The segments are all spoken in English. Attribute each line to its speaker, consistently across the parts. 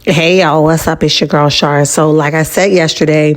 Speaker 1: Hey y'all, what's up? It's your girl Shar. So like I said yesterday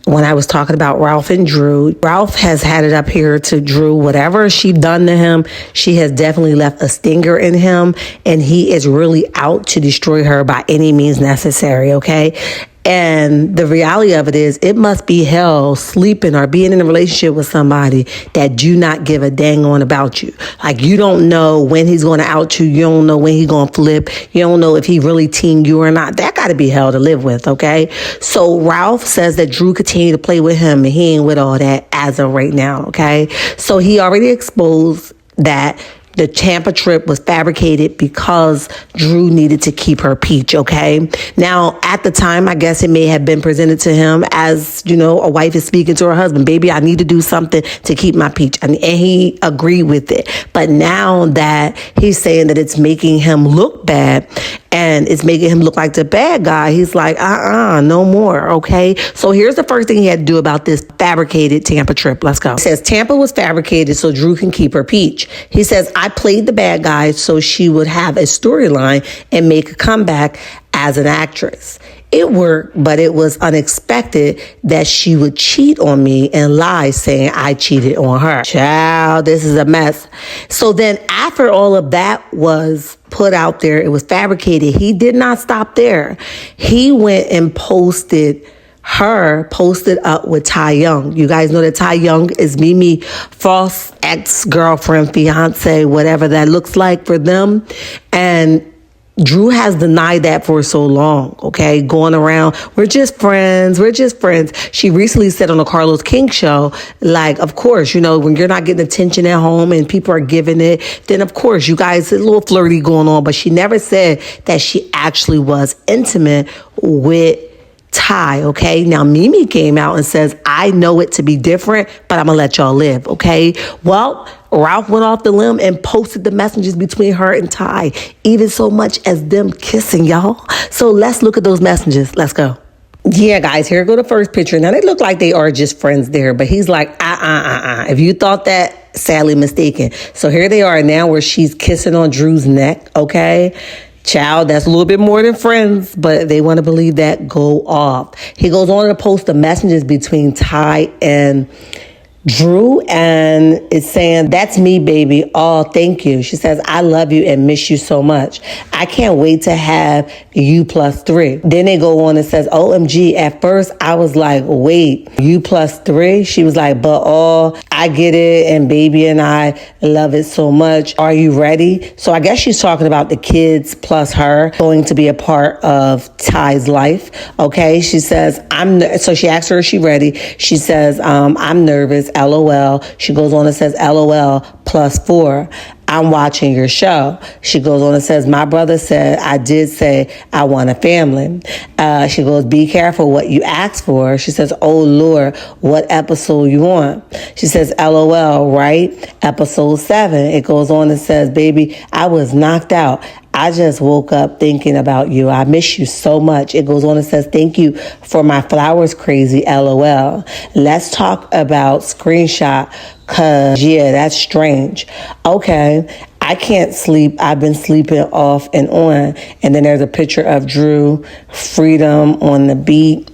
Speaker 1: when I was talking about Ralph and Drew, Ralph has had it up here to Drew. Whatever she done to him, she has definitely left a stinger in him, and he is really out to destroy her by any means necessary, okay? And the reality of it is, it must be hell sleeping or being in a relationship with somebody that do not give a dang on about you. Like, you don't know when he's going to out you. You don't know when he's going to flip. You don't know if he really team you or not. That got to be hell to live with, okay? So Ralph says that Drew continued to play with him, and he ain't with all that as of right now, okay? So he already exposed that the Tampa trip was fabricated because Drew needed to keep her peach, okay? Now, at the time, I guess it may have been presented to him as, you know, a wife is speaking to her husband. Baby, I need to do something to keep my peach. And he agreed with it. But now that he's saying that it's making him look bad and it's making him look like the bad guy, he's like, no more, okay? So here's the first thing he had to do about this fabricated Tampa trip. Let's go. He says, Tampa was fabricated so Drew can keep her peach. He says, I played the bad guy so she would have a storyline and make a comeback as an actress. It worked, but it was unexpected that she would cheat on me and lie saying I cheated on her. Child, this is a mess. So then after all of that was put out there, it was fabricated, he did not stop there. He went and posted up with Ty Young. You guys know that Ty Young is Mimi false ex-girlfriend, fiance, whatever that looks like for them. And Drew has denied that for so long, okay? Going around, we're just friends. She recently said on the Carlos King show, like, of course, you know, when you're not getting attention at home and people are giving it, then of course, you guys, a little flirty going on. But she never said that she actually was intimate with Ty, okay? Now, Mimi came out and says, I know it to be different, but I'm gonna let y'all live, okay? Well, Ralph went off the limb and posted the messages between her and Ty, even so much as them kissing, y'all. So let's look at those messages. Let's go. Yeah, guys, here go the first picture. Now, they look like they are just friends there, but he's like, If you thought that, sadly mistaken. So here they are now where she's kissing on Drew's neck, okay? Child, that's a little bit more than friends, but they want to believe that. Go off. He goes on to post the messages between Ty and Drew, and it's saying, that's me, baby. Oh, thank you. She says, I love you and miss you so much. I can't wait to have you plus 3. Then they go on and says, OMG. At first, I was like, wait, you plus 3? She was like, but I get it, and baby and I love it so much. Are you ready? So I guess she's talking about the kids plus her going to be a part of Ty's life. Okay, she says, so she asks her, is she ready? She says, I'm nervous. LOL. She goes on and says, LOL plus 4. I'm watching your show. She goes on and says, my brother said, I did say I want a family. She goes, be careful what you ask for. She says, oh Lord, what episode you on? She says, LOL, right? Episode 7. It goes on and says, baby, I was knocked out. I just woke up thinking about you. I miss you so much. It goes on and says, thank you for my flowers, crazy, LOL. Let's talk about screenshot, cause yeah, that's strange. Okay, I can't sleep. I've been sleeping off and on. And then there's a picture of Drew, freedom on the beat.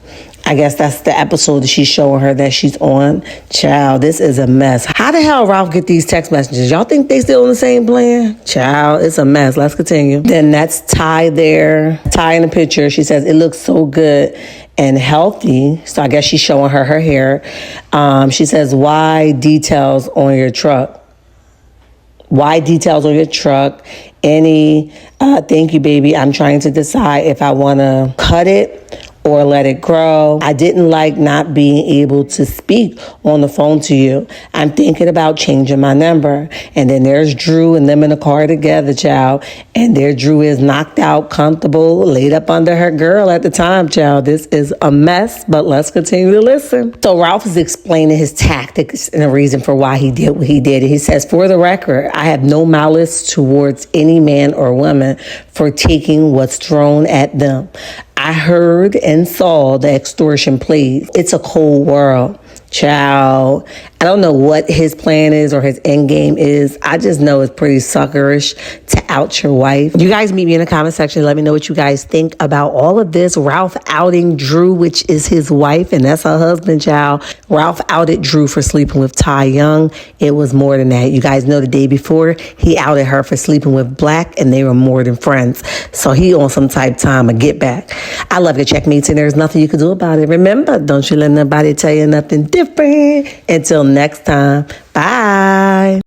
Speaker 1: I guess that's the episode that she's showing her that she's on. Child, this is a mess. How the hell Ralph get these text messages? Y'all think they still on the same plan? Child, it's a mess. Let's continue. Then that's Ty there. Ty in the picture. She says, it looks so good and healthy. So I guess she's showing her hair. She says, why details on your truck? Why details on your truck? Thank you, baby. I'm trying to decide if I want to cut it or let it grow. I didn't like not being able to speak on the phone to you. I'm thinking about changing my number. And then there's Drew and them in the car together, child. And there Drew is knocked out, comfortable, laid up under her girl at the time, child. This is a mess, but let's continue to listen. So Ralph is explaining his tactics and the reason for why he did what he did. And he says, for the record, I have no malice towards any man or woman for taking what's thrown at them. I heard and saw the extortion plays. It's a cold world. Child, I don't know what his plan is or his end game is. I just know it's pretty suckerish to out your wife. You guys meet me in the comment section. Let me know what you guys think about all of this. Ralph outing Drew, which is his wife, and that's her husband, child. Ralph outed Drew for sleeping with Ty Young. It was more than that. You guys know the day before, he outed her for sleeping with Black, and they were more than friends. So he on some type time of get back. I love your checkmates, and there's nothing you can do about it. Remember, don't you let nobody tell you nothing different. Until next time, bye.